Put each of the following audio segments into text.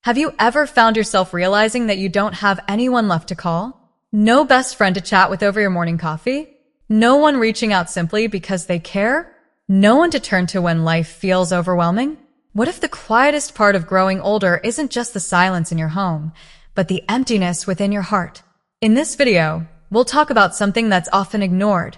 Have you ever found yourself realizing that you don't have anyone left to call? No best friend to chat with over your morning coffee? No one reaching out simply because they care? No one to turn to when life feels overwhelming? What if the quietest part of growing older isn't just the silence in your home, but the emptiness within your heart? In this video, we'll talk about something that's often ignored: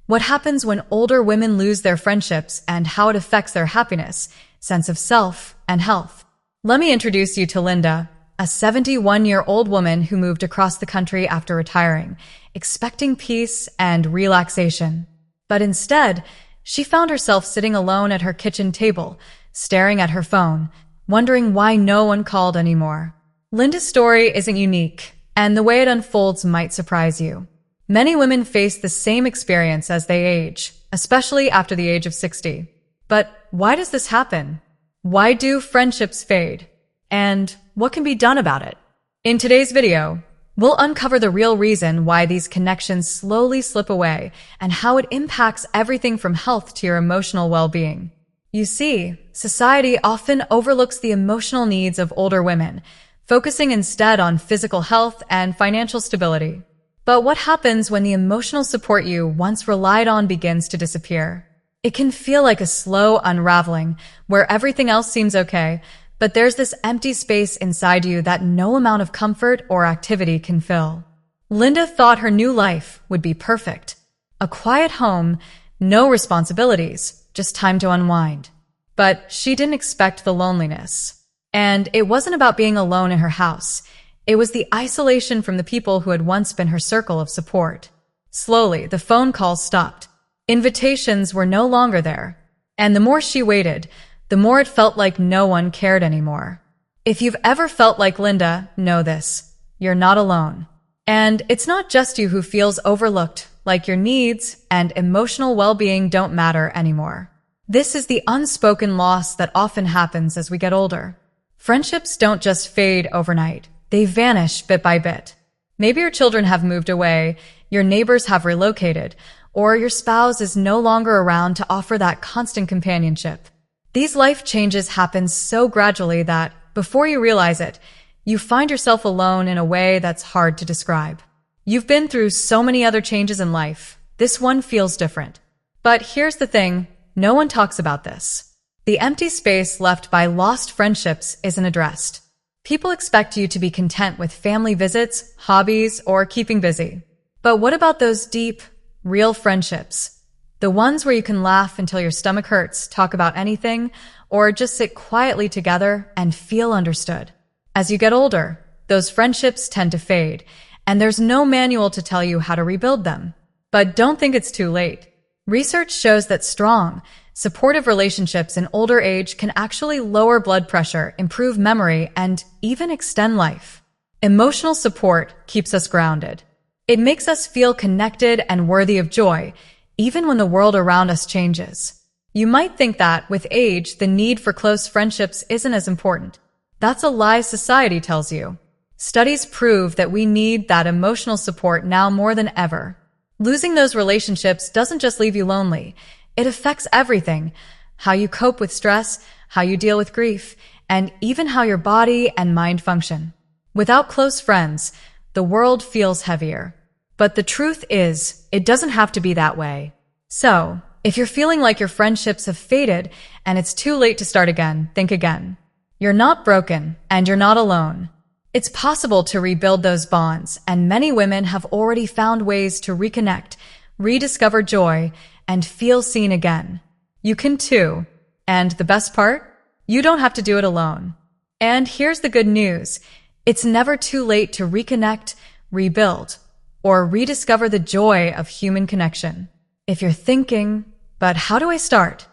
what happens when older women lose their friendships and how it affects their happiness, sense of self, and health. Let me introduce you to Linda, a 71-year-old woman who moved across the country after retiring, expecting peace and relaxation. But instead, she found herself sitting alone at her kitchen table, staring at her phone, wondering why no one called anymore. Linda's story isn't unique, and the way it unfolds might surprise you. Many women face the same experience as they age, especially after the age of 60. But why does this happen? Why do friendships fade? And what can be done about it? In today's video, we'll uncover the real reason why these connections slowly slip away and how it impacts everything from health to your emotional well-being. You see, society often overlooks the emotional needs of older women, focusing instead on physical health and financial stability. But what happens when the emotional support you once relied on begins to disappear? It can feel like a slow unraveling where everything else seems okay, but there's this empty space inside you that no amount of comfort or activity can fill. Linda thought her new life would be perfect. A quiet home, no responsibilities, just time to unwind. But she didn't expect the loneliness. And it wasn't about being alone in her house. It was the isolation from the people who had once been her circle of support. Slowly, the phone calls stopped. Invitations were no longer there. And the more she waited, the more it felt like no one cared anymore. If you've ever felt like Linda, know this: you're not alone. And it's not just you who feels overlooked, like your needs and emotional well-being don't matter anymore. This is the unspoken loss that often happens as we get older. Friendships don't just fade overnight. They vanish bit by bit. Maybe your children have moved away, your neighbors have relocated, or your spouse is no longer around to offer that constant companionship. These life changes happen so gradually that, before you realize it, you find yourself alone in a way that's hard to describe. You've been through so many other changes in life. This one feels different. But here's the thing, no one talks about this. The empty space left by lost friendships isn't addressed. People expect you to be content with family visits, hobbies, or keeping busy. But what about those deep, real friendships? The ones where you can laugh until your stomach hurts, talk about anything, or just sit quietly together and feel understood. As you get older, those friendships tend to fade, and there's no manual to tell you how to rebuild them. But don't think it's too late. Research shows that strong, supportive relationships in older age can actually lower blood pressure, improve memory, and even extend life. Emotional support keeps us grounded. It makes us feel connected and worthy of joy, even when the world around us changes. You might think that, with age, the need for close friendships isn't as important. That's a lie society tells you. Studies prove that we need that emotional support now more than ever. Losing those relationships doesn't just leave you lonely. It affects everything: how you cope with stress, how you deal with grief, and even how your body and mind function. Without close friends, the world feels heavier. But the truth is, it doesn't have to be that way. So, if you're feeling like your friendships have faded and it's too late to start again, think again. You're not broken, and you're not alone. It's possible to rebuild those bonds, and many women have already found ways to reconnect, rediscover joy, and feel seen again. You can too. And the best part? You don't have to do it alone. And here's the good news: it's never too late to reconnect, rebuild, or rediscover the joy of human connection. If you're thinking, but how do I start?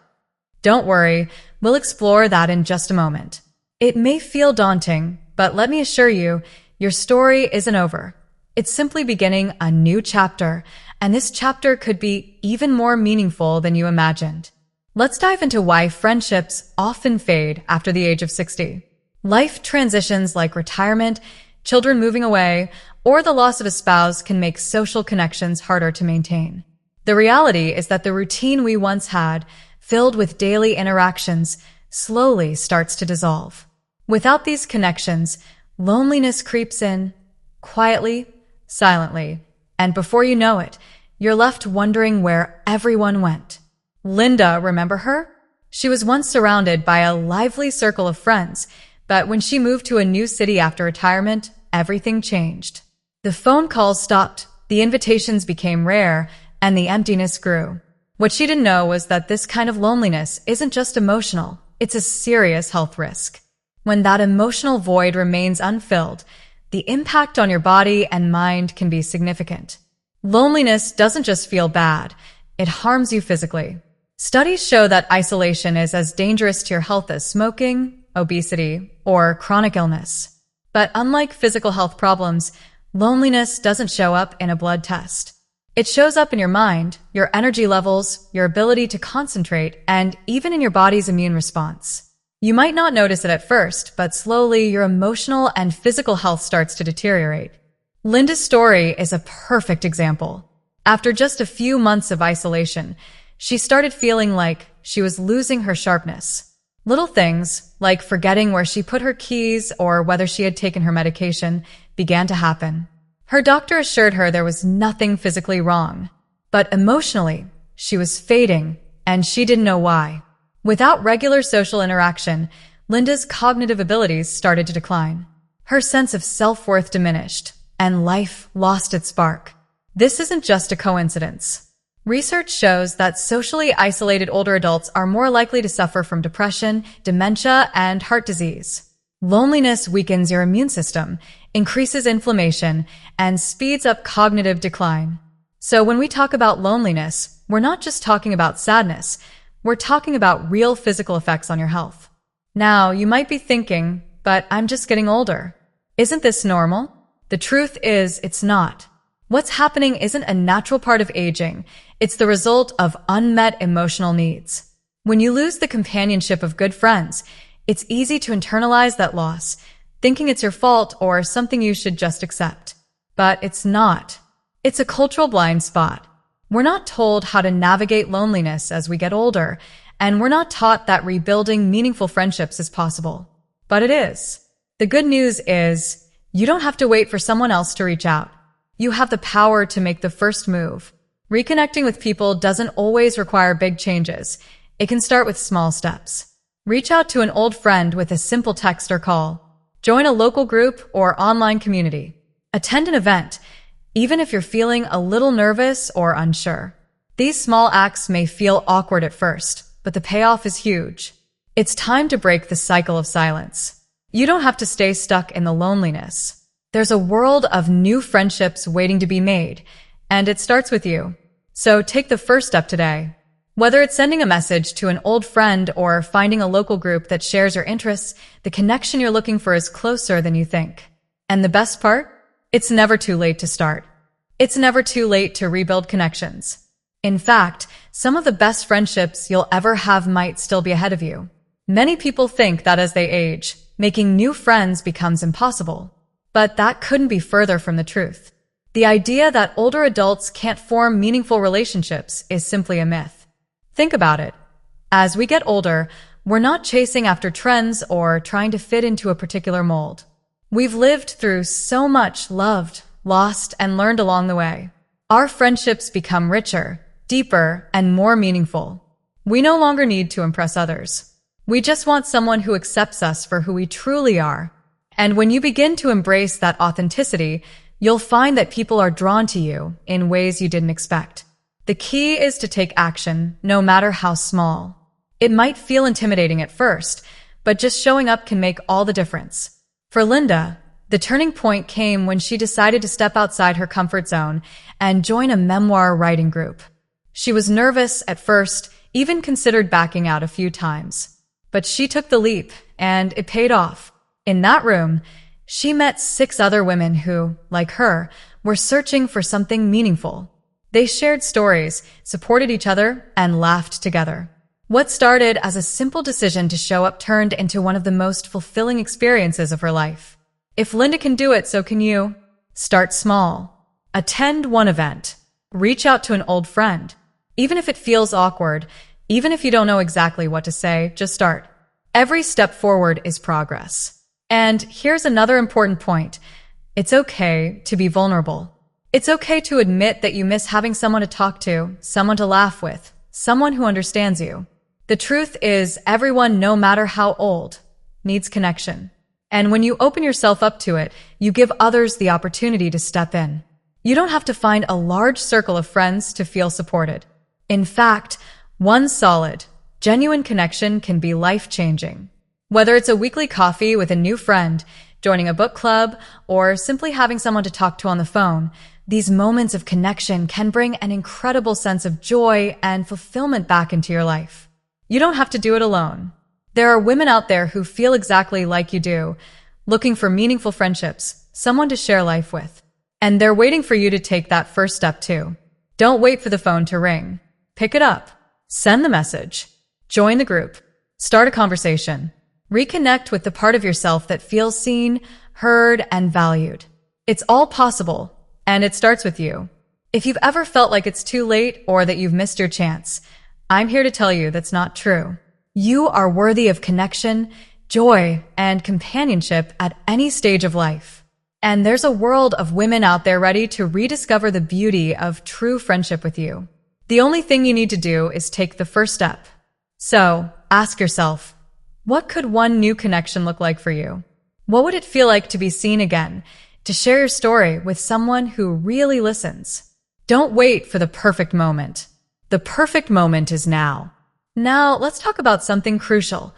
Don't worry, we'll explore that in just a moment. It may feel daunting, but let me assure you, your story isn't over. It's simply beginning a new chapter, and this chapter could be even more meaningful than you imagined. Let's dive into why friendships often fade after the age of 60. Life transitions like retirement, children moving away, or the loss of a spouse can make social connections harder to maintain. The reality is that the routine we once had, filled with daily interactions, slowly starts to dissolve. Without these connections, loneliness creeps in, quietly, silently, and before you know it, you're left wondering where everyone went. Linda, remember her? She was once surrounded by a lively circle of friends, but when she moved to a new city after retirement, everything changed. The phone calls stopped, the invitations became rare, and the emptiness grew. What she didn't know was that this kind of loneliness isn't just emotional, it's a serious health risk. When that emotional void remains unfilled, the impact on your body and mind can be significant. Loneliness doesn't just feel bad, it harms you physically. Studies show that isolation is as dangerous to your health as smoking, obesity, or chronic illness. But unlike physical health problems, loneliness doesn't show up in a blood test. It shows up in your mind, your energy levels, your ability to concentrate, and even in your body's immune response. You might not notice it at first, but slowly your emotional and physical health starts to deteriorate. Linda's story is a perfect example. After just a few months of isolation, she started feeling like she was losing her sharpness. Little things, like forgetting where she put her keys or whether she had taken her medication, began to happen. Her doctor assured her there was nothing physically wrong, but emotionally, she was fading, and she didn't know why. Without regular social interaction, Linda's cognitive abilities started to decline. Her sense of self-worth diminished, and life lost its spark. This isn't just a coincidence. Research shows that socially isolated older adults are more likely to suffer from depression, dementia, and heart disease. Loneliness weakens your immune system, increases inflammation, and speeds up cognitive decline. So when we talk about loneliness, we're not just talking about sadness, we're talking about real physical effects on your health. Now, you might be thinking, but I'm just getting older. Isn't this normal? The truth is, it's not. What's happening isn't a natural part of aging. It's the result of unmet emotional needs. When you lose the companionship of good friends, it's easy to internalize that loss, thinking it's your fault or something you should just accept. But it's not. It's a cultural blind spot. We're not told how to navigate loneliness as we get older, and we're not taught that rebuilding meaningful friendships is possible. But it is. The good news is, you don't have to wait for someone else to reach out. You have the power to make the first move. Reconnecting with people doesn't always require big changes. It can start with small steps. Reach out to an old friend with a simple text or call. Join a local group or online community. Attend an event, even if you're feeling a little nervous or unsure. These small acts may feel awkward at first, but the payoff is huge. It's time to break the cycle of silence. You don't have to stay stuck in the loneliness. There's a world of new friendships waiting to be made, and it starts with you. So take the first step today. Whether it's sending a message to an old friend or finding a local group that shares your interests, the connection you're looking for is closer than you think. And the best part? It's never too late to start. It's never too late to rebuild connections. In fact, some of the best friendships you'll ever have might still be ahead of you. Many people think that as they age, making new friends becomes impossible. But that couldn't be further from the truth. The idea that older adults can't form meaningful relationships is simply a myth. Think about it. As we get older, we're not chasing after trends or trying to fit into a particular mold. We've lived through so much, loved, lost, and learned along the way. Our friendships become richer, deeper, and more meaningful. We no longer need to impress others. We just want someone who accepts us for who we truly are. And when you begin to embrace that authenticity, you'll find that people are drawn to you in ways you didn't expect. The key is to take action, no matter how small. It might feel intimidating at first, but just showing up can make all the difference. For Linda, the turning point came when she decided to step outside her comfort zone and join a memoir writing group. She was nervous at first, even considered backing out a few times. But she took the leap, and it paid off. In that room, she met 6 other women who, like her, were searching for something meaningful. They shared stories, supported each other, and laughed together. What started as a simple decision to show up turned into one of the most fulfilling experiences of her life. If Linda can do it, so can you. Start small. Attend one event. Reach out to an old friend. Even if it feels awkward, even if you don't know exactly what to say, just start. Every step forward is progress. And here's another important point. It's okay to be vulnerable. It's okay to admit that you miss having someone to talk to, someone to laugh with, someone who understands you. The truth is, everyone, no matter how old, needs connection. And when you open yourself up to it, you give others the opportunity to step in. You don't have to find a large circle of friends to feel supported. In fact, one solid, genuine connection can be life-changing. Whether it's a weekly coffee with a new friend, joining a book club, or simply having someone to talk to on the phone, these moments of connection can bring an incredible sense of joy and fulfillment back into your life. You don't have to do it alone. There are women out there who feel exactly like you do, looking for meaningful friendships, someone to share life with. And they're waiting for you to take that first step too. Don't wait for the phone to ring. Pick it up. Send the message. Join the group. Start a conversation. Reconnect with the part of yourself that feels seen, heard, and valued. It's all possible, and it starts with you. If you've ever felt like it's too late or that you've missed your chance, I'm here to tell you that's not true. You are worthy of connection, joy, and companionship at any stage of life. And there's a world of women out there ready to rediscover the beauty of true friendship with you. The only thing you need to do is take the first step. So, ask yourself, what could one new connection look like for you? What would it feel like to be seen again, to share your story with someone who really listens? Don't wait for the perfect moment. The perfect moment is now. Now, let's talk about something crucial.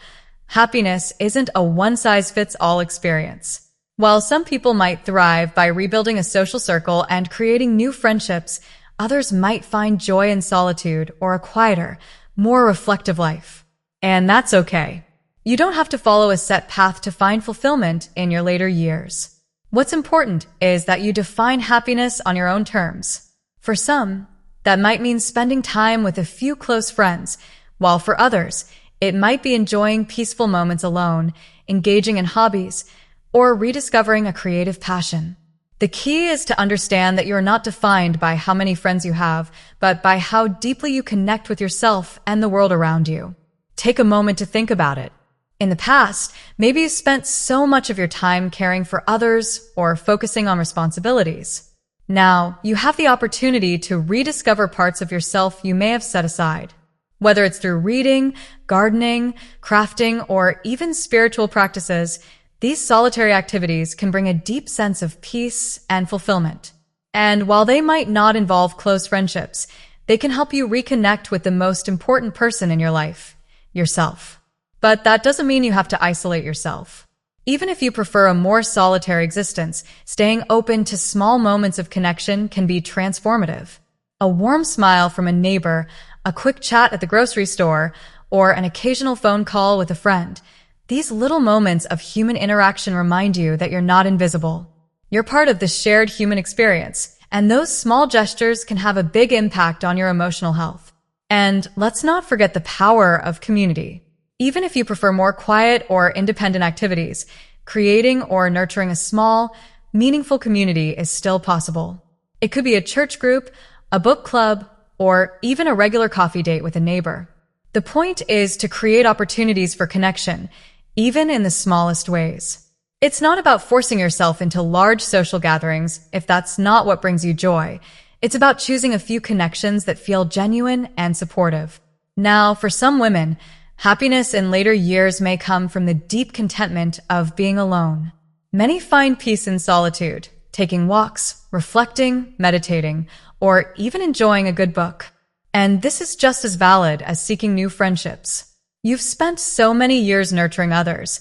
Happiness isn't a one-size-fits-all experience. While some people might thrive by rebuilding a social circle and creating new friendships, others might find joy in solitude or a quieter, more reflective life. And that's okay. You don't have to follow a set path to find fulfillment in your later years. What's important is that you define happiness on your own terms. For some, that might mean spending time with a few close friends, while for others, it might be enjoying peaceful moments alone, engaging in hobbies, or rediscovering a creative passion. The key is to understand that you're not defined by how many friends you have, but by how deeply you connect with yourself and the world around you. Take a moment to think about it. In the past, maybe you spent so much of your time caring for others or focusing on responsibilities. Now, you have the opportunity to rediscover parts of yourself you may have set aside. Whether it's through reading, gardening, crafting, or even spiritual practices, these solitary activities can bring a deep sense of peace and fulfillment. And while they might not involve close friendships, they can help you reconnect with the most important person in your life, yourself. But that doesn't mean you have to isolate yourself. Even if you prefer a more solitary existence, staying open to small moments of connection can be transformative. A warm smile from a neighbor, a quick chat at the grocery store, or an occasional phone call with a friend. These little moments of human interaction remind you that you're not invisible. You're part of the shared human experience, and those small gestures can have a big impact on your emotional health. And let's not forget the power of community. Even if you prefer more quiet or independent activities, creating or nurturing a small, meaningful community is still possible. It could be a church group, a book club, or even a regular coffee date with a neighbor. The point is to create opportunities for connection, even in the smallest ways. It's not about forcing yourself into large social gatherings if that's not what brings you joy. It's about choosing a few connections that feel genuine and supportive. Now, for some women, happiness in later years may come from the deep contentment of being alone. Many find peace in solitude, taking walks, reflecting, meditating, or even enjoying a good book. And this is just as valid as seeking new friendships. You've spent so many years nurturing others.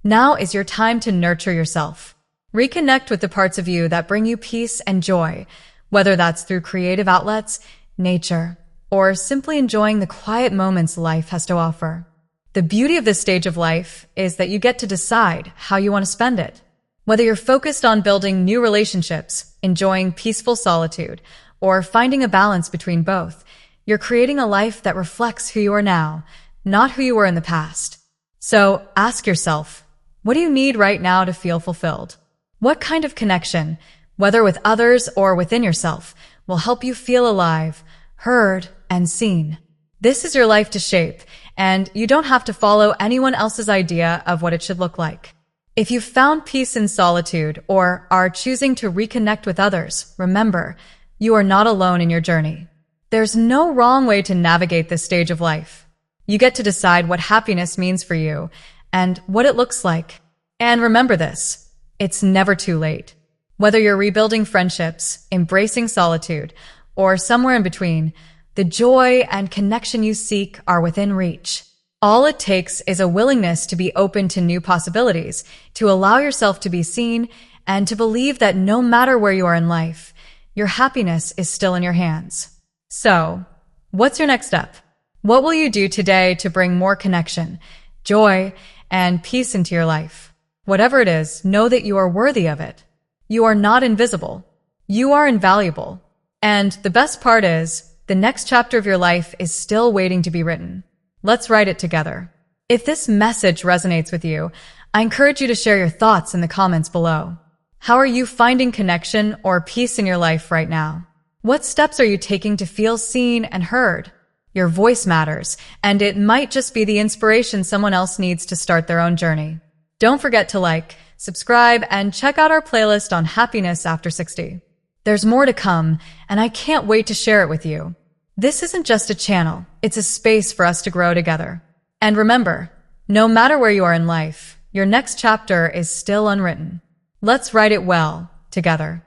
Now is your time to nurture yourself. Reconnect with the parts of you that bring you peace and joy, whether that's through creative outlets, nature, or simply enjoying the quiet moments life has to offer. The beauty of this stage of life is that you get to decide how you want to spend it. Whether you're focused on building new relationships, enjoying peaceful solitude, or finding a balance between both, you're creating a life that reflects who you are now, not who you were in the past. So ask yourself, what do you need right now to feel fulfilled? What kind of connection, whether with others or within yourself, will help you feel alive, heard, and seen? This is your life to shape, and you don't have to follow anyone else's idea of what it should look like. If you've found peace in solitude or are choosing to reconnect with others, remember, you are not alone in your journey. There's no wrong way to navigate this stage of life. You get to decide what happiness means for you and what it looks like. And remember this, it's never too late. Whether you're rebuilding friendships, embracing solitude, or somewhere in between, the joy and connection you seek are within reach. All it takes is a willingness to be open to new possibilities, to allow yourself to be seen, and to believe that no matter where you are in life, your happiness is still in your hands. So, what's your next step? What will you do today to bring more connection, joy, and peace into your life? Whatever it is, know that you are worthy of it. You are not invisible. You are invaluable. And the best part is, the next chapter of your life is still waiting to be written. Let's write it together. If this message resonates with you, I encourage you to share your thoughts in the comments below. How are you finding connection or peace in your life right now? What steps are you taking to feel seen and heard? Your voice matters, and it might just be the inspiration someone else needs to start their own journey. Don't forget to like, subscribe, and check out our playlist on happiness after 60. There's more to come, and I can't wait to share it with you. This isn't just a channel, it's a space for us to grow together. And remember, no matter where you are in life, your next chapter is still unwritten. Let's write it well, together.